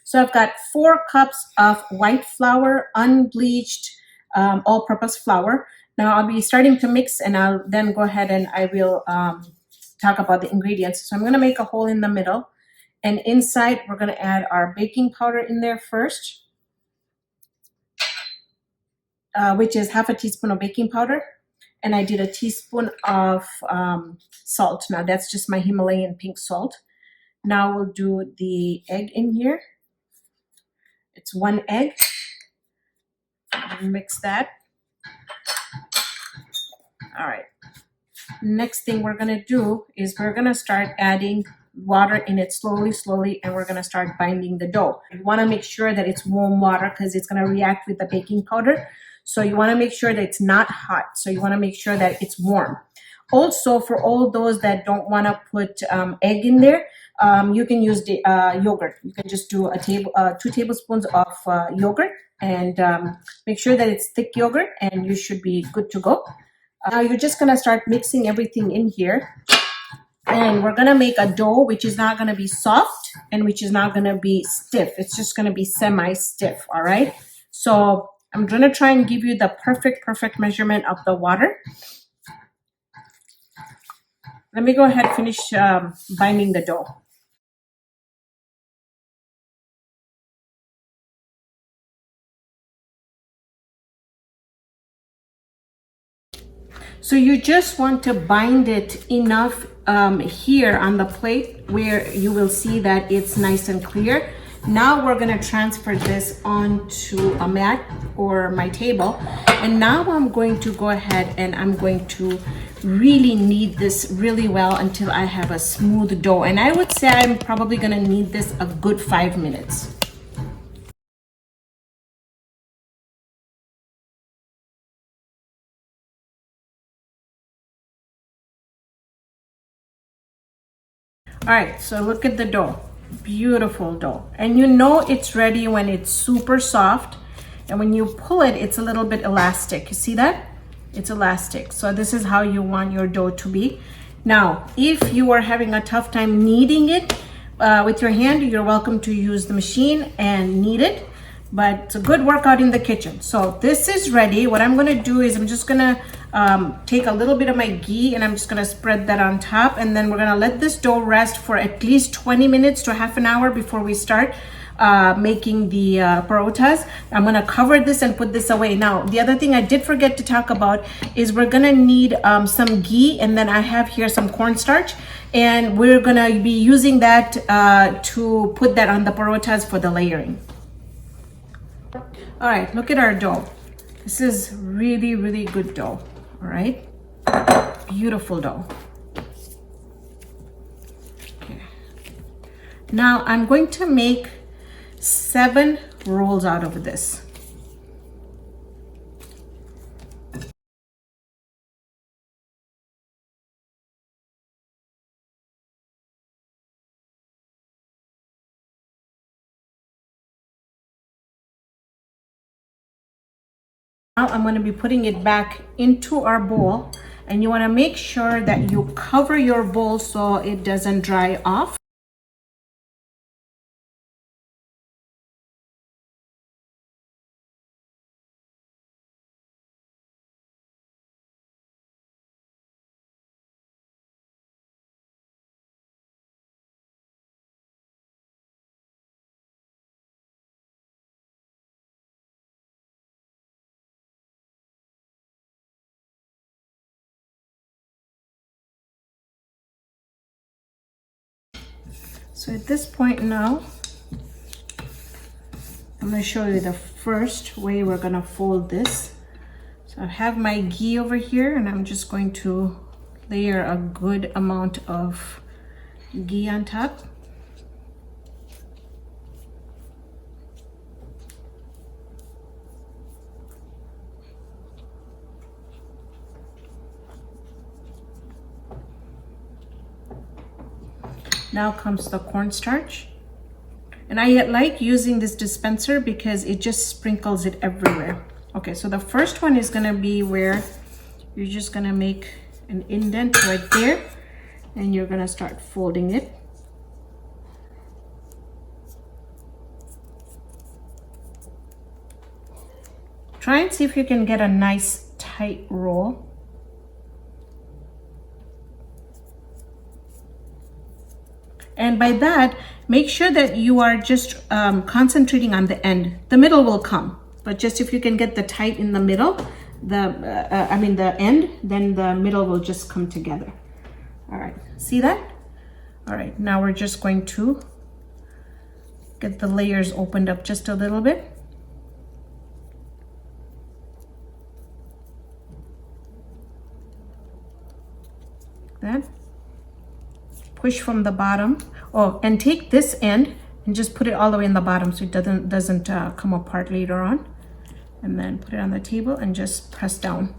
So I've got 4 cups of white flour, unbleached, all-purpose flour. Now I'll be starting to mix, and I'll then go ahead and I will talk about the ingredients. So I'm going to make a hole in the middle, and inside we're going to add our baking powder in there first, which is half a teaspoon of baking powder. And I did a teaspoon of salt. Now that's just my Himalayan pink salt. Now we'll do the egg in here. It's 1 egg. Mix that. All right. Next thing we're gonna do is we're gonna start adding water in it slowly, and we're gonna start binding the dough. You wanna make sure that it's warm water because it's gonna react with the baking powder. So you wanna make sure that it's not hot. So you wanna make sure that it's warm. Also, for all those that don't wanna put egg in there, you can use the yogurt. You can just do 2 tablespoons of yogurt, and make sure that it's thick yogurt, and you should be good to go. Now you're just gonna start mixing everything in here, and we're gonna make a dough which is not gonna be soft and which is not gonna be stiff. It's just gonna be semi-stiff, all right? So I'm gonna try and give you the perfect measurement of the water. Let me go ahead and finish binding the dough. So you just want to bind it enough here on the plate where you will see that it's nice and clear. Now we're going to transfer this onto a mat or my table. And now I'm going to go ahead and I'm going to really knead this really well until I have a smooth dough. And I would say I'm probably going to knead this a good 5 minutes. All right, so look at the dough. Beautiful dough. And you know it's ready when it's super soft. And when you pull it, it's a little bit elastic. You see that? It's elastic. So this is how you want your dough to be. Now, if you are having a tough time kneading it with your hand, you're welcome to use the machine and knead it. But it's a good workout in the kitchen. So this is ready. What I'm gonna do is I'm just gonna take a little bit of my ghee and I'm just gonna spread that on top, and then we're gonna let this dough rest for at least 20 minutes to half an hour before we start making the parotas. I'm gonna cover this and put this away. Now, the other thing I did forget to talk about is we're gonna need some ghee, and then I have here some cornstarch, and we're gonna be using that to put that on the parotas for the layering. All right, look at our dough. This is really good dough, all right? Beautiful dough. Okay. Now I'm going to make 7 rolls out of this. Now I'm going to be putting it back into our bowl, and you want to make sure that you cover your bowl so it doesn't dry off. So at this point now, I'm going to show you the first way we're going to fold this. So I have my ghee over here, and I'm just going to layer a good amount of ghee on top. Now comes the cornstarch. And I like using this dispenser because it just sprinkles it everywhere. Okay, so the first one is gonna be where you're just gonna make an indent right there, and you're gonna start folding it. try and see if you can get a nice tight roll. And by that, make sure that you are just concentrating on the end. The middle will come, but just if you can get the tight in the middle, the end, then the middle will just come together. All right, see that? All right, now we're just going to get the layers opened up just a little bit. That. Push from the bottom. Oh, and take this end and just put it all the way in the bottom so it doesn't come apart later on. And then put it on the table and just press down.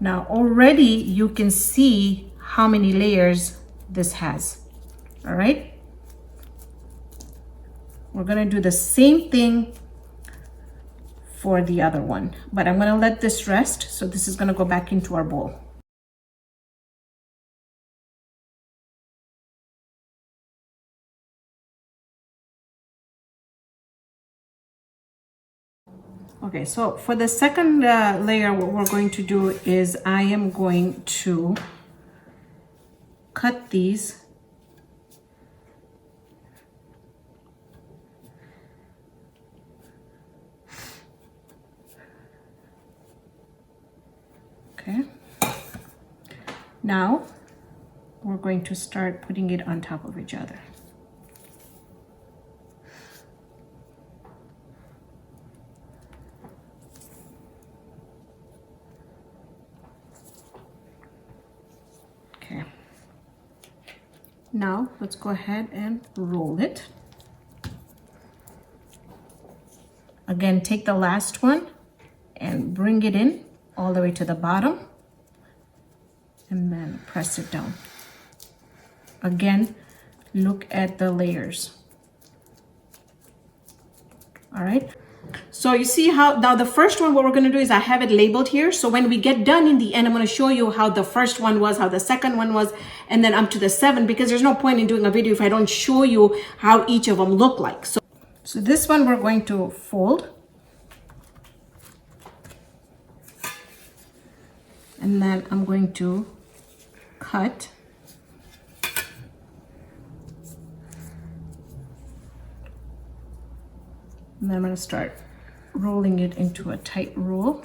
Now already you can see how many layers this has. All right. We're gonna do the same thing for the other one, but I'm gonna let this rest. So this is gonna go back into our bowl. Okay, so for the second layer, what we're going to do is I am going to cut these. Okay. Now we're going to start putting it on top of each other. Now let's go ahead and roll it. Again, take the last one and bring it in all the way to the bottom and then press it down. Again, look at the layers. All right. So you see how now the first one, what we're going to do is I have it labeled here. So when we get done in the end, I'm going to show you how the first one was, how the second one was, and then up to the 7, because there's no point in doing a video if I don't show you how each of them look like. So this one we're going to fold. And then I'm going to cut. And then I'm going to start rolling it into a tight roll.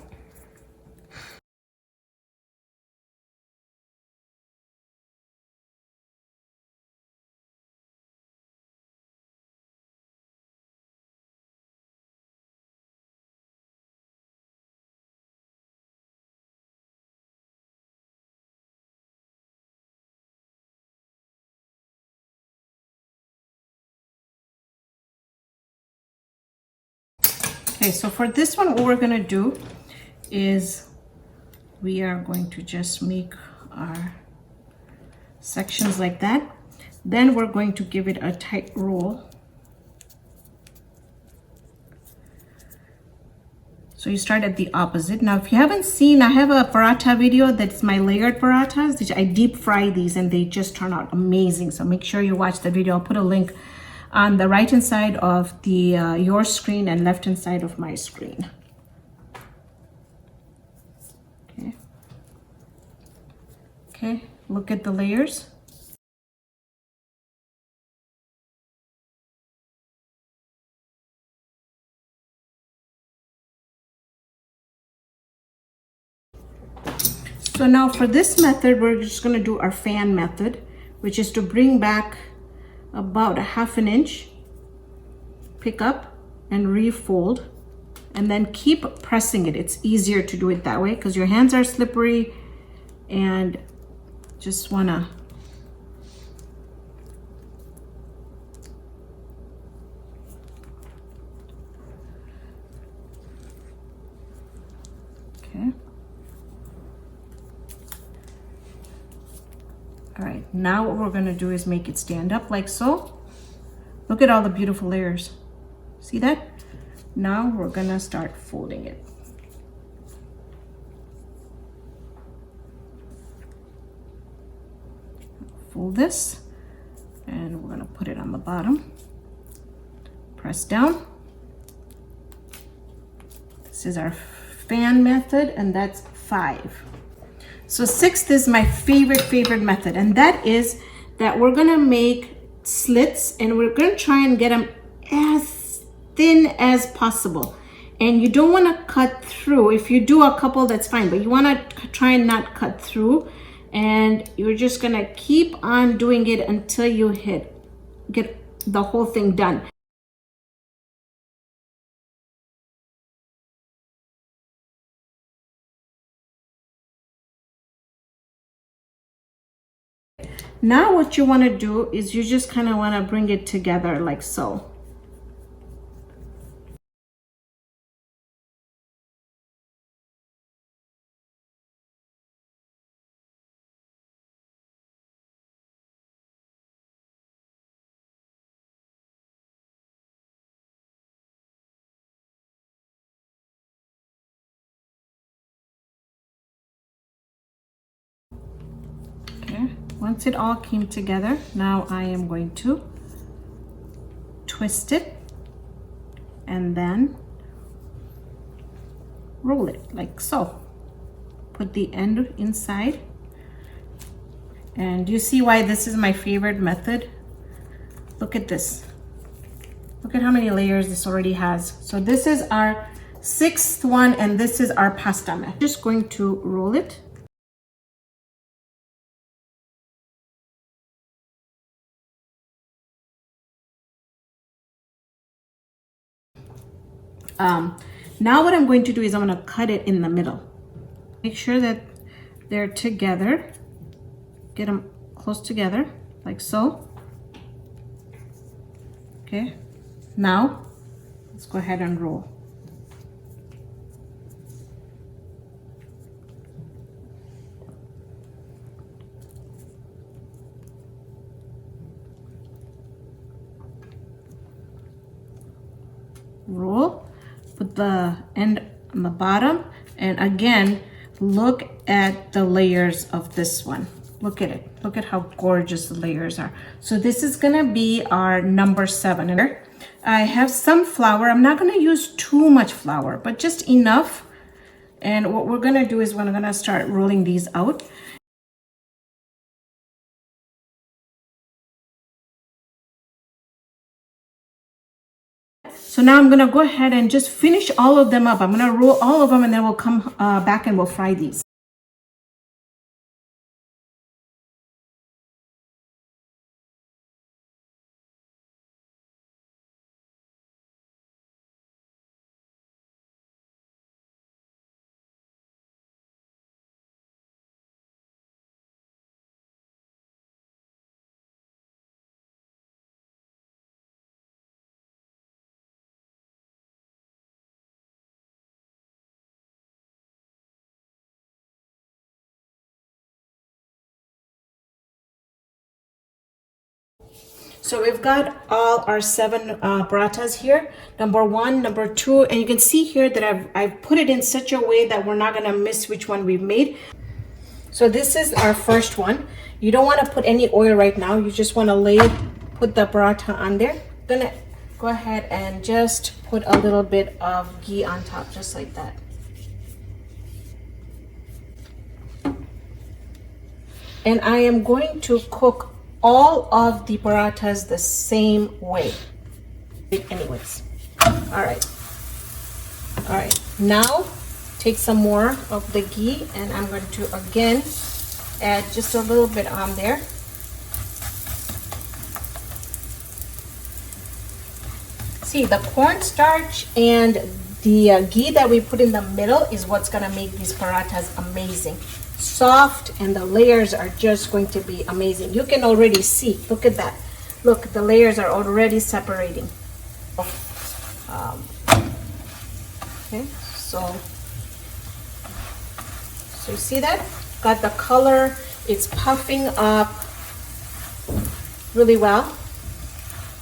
Okay, so for this one, what we're gonna do is we are going to just make our sections like that. Then we're going to give it a tight roll. So you start at the opposite. Now, if you haven't seen, I have a paratha video that's my layered parathas, which I deep fry these and they just turn out amazing. So make sure you watch the video. I'll put a link on the right hand side of the your screen and left hand side of my screen. Okay, look at the layers. So now for this method, we're just going to do our fan method, which is to bring back about 1/2 inch, pick up and refold, and then keep pressing it. It's easier to do it that way because your hands are slippery and just wanna okay. All right, now what we're gonna do is make it stand up like so. Look at all the beautiful layers. See that? Now we're gonna start folding it. Fold this, and we're gonna put it on the bottom. Press down. This is our fan method, and that's 5. So 6th is my favorite method, and that is that we're gonna make slits, and we're gonna try and get them as thin as possible. And you don't want to cut through. If you do a couple, that's fine, but you want to try and not cut through. And you're just gonna keep on doing it until you get the whole thing done. Now what you want to do is you just kind of want to bring it together like so. Once it all came together, now I am going to twist it and then roll it like so. Put the end inside. And you see why this is my favorite method? Look at this. Look at how many layers this already has. So this is our 6th one, and this is our pasta method. Just going to roll it. Now what I'm going to do is I'm going to cut it in the middle. Make sure that they're together. Get them close together like so. Okay, now let's go ahead and roll. Roll. Put the end on the bottom, and again look at the layers of this one. Look at it. Look at how gorgeous the layers are. So this is gonna be our number 7. And I have some flour. I'm not gonna use too much flour, but just enough. And what we're gonna do is we're gonna start rolling these out. So now I'm gonna go ahead and just finish all of them up. I'm gonna roll all of them, and then we'll come back and we'll fry these. So we've got all our 7 parathas here, number 1, number 2, and you can see here that I've put it in such a way that we're not gonna miss which one we've made. So this is our first one. You don't want to put any oil right now. You just want to put the paratha on there. Gonna go ahead and just put a little bit of ghee on top, just like that. And I am going to cook all of the parathas the same way. Anyways, all right. Now take some more of the ghee, and I'm going to again add just a little bit on there. See, the cornstarch and the ghee that we put in the middle is what's gonna make these parathas amazing. Soft, and the layers are just going to be amazing. You can already see, look at that. Look, the layers are already separating. Okay, so you see that? Got the color, it's puffing up really well.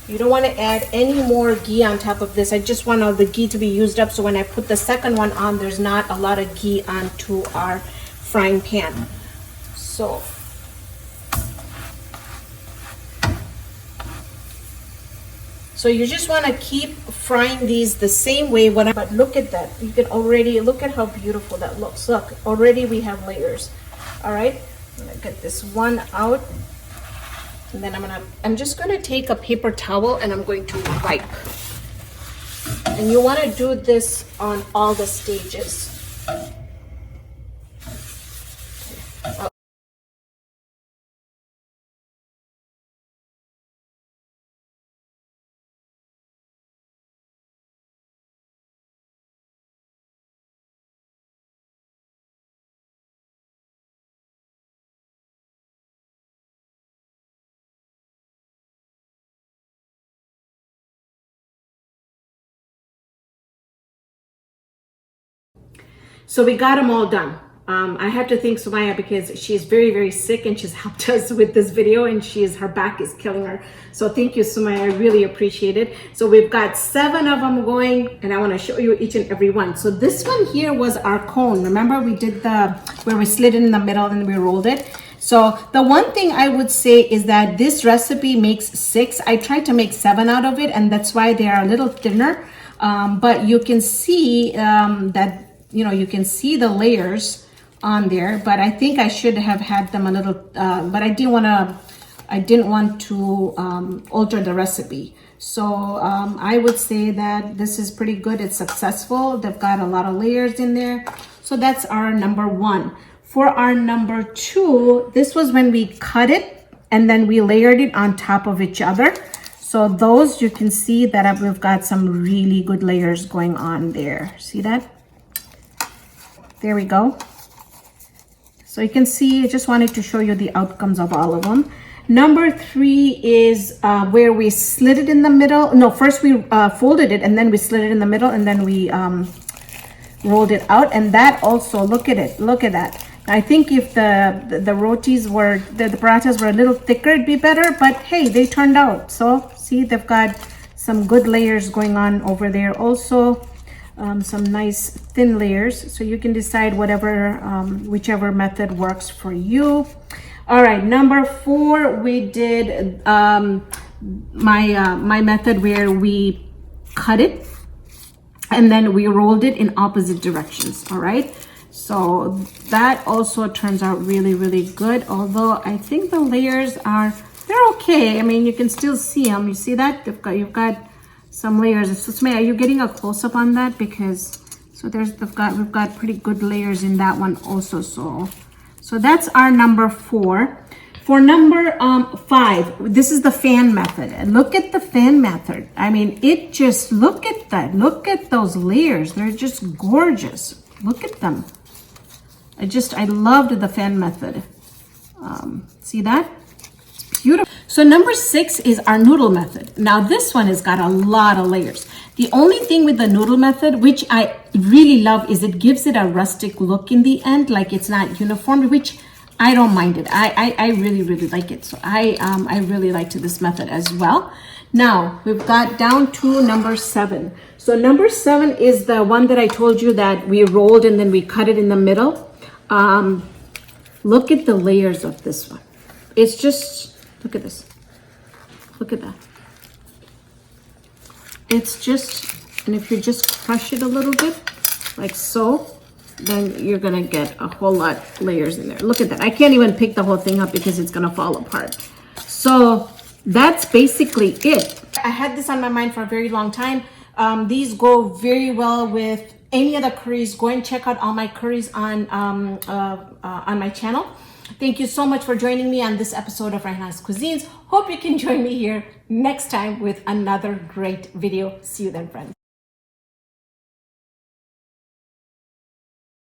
You don't want to add any more ghee on top of this. I just want all the ghee to be used up, so when I put the second one on, there's not a lot of ghee onto our frying pan. So So you just want to keep frying these the same way. But look at that. You can already look at how beautiful that looks. Look, already we have layers. All right, I'm gonna get this one out, and then I'm just gonna take a paper towel and I'm going to wipe. And you want to do this on all the stages. So we got them all done. I have to thank Sumaya because she's very, very sick and she's helped us with this video, and her back is killing her. So thank you, Sumaya. I really appreciate it. So we've got 7 of them going, and I want to show you each and every one. So this one here was our cone. Remember we did where we slid it in the middle and we rolled it. So the one thing I would say is that this recipe makes 6. I tried to make 7 out of it, and that's why they are a little thinner. But you can see that, you can see the layers on there, but I think I should have had them a little, but I didn't want to alter the recipe. So I would say that this is pretty good. It's successful. They've got a lot of layers in there. So that's our number 1. For our number 2, this was when we cut it and then we layered it on top of each other. So those, you can see that we've got some really good layers going on there. See that? There we go. So you can see, I just wanted to show you the outcomes of all of them. Number 3 is where we slid it in the middle. No, first we folded it and then we slid it in the middle and then we rolled it out. And that also, look at it, look at that. I think if the rotis were, the parathas were a little thicker, it'd be better, but hey, they turned out. So see, they've got some good layers going on over there also. Some nice thin layers, so you can decide whichever method works for you. All right, number 4, we did my method where we cut it and then we rolled it in opposite directions. All right, so that also turns out really, really good, although I think the layers they're okay. I mean, you can still see them. You see that you've got some layers. So are you getting a close-up on that? Because we've got pretty good layers in that one also. So that's our number 4. For number 5, this is the fan method. And look at the fan method. I mean, look at that. Look at those layers. They're just gorgeous. Look at them. I loved the fan method. See that? It's beautiful. So number 6 is our noodle method. Now this one has got a lot of layers. The only thing with the noodle method, which I really love, is it gives it a rustic look in the end, like it's not uniform, which I don't mind it. I really, really like it. So I really liked this method as well. Now we've got down to number 7. So number 7 is the one that I told you that we rolled and then we cut it in the middle. Look at the layers of this one. It's just, look at this. Look at that. It's just, and if you just crush it a little bit, like so, then you're gonna get a whole lot layers in there. Look at that. I can't even pick the whole thing up because it's gonna fall apart. So that's basically it. I had this on my mind for a very long time. These go very well with any other curries. Go and check out all my curries on my channel. Thank you so much for joining me on this episode of Raihana's Cuisines. Hope you can join me here next time with another great video. See you then, friends.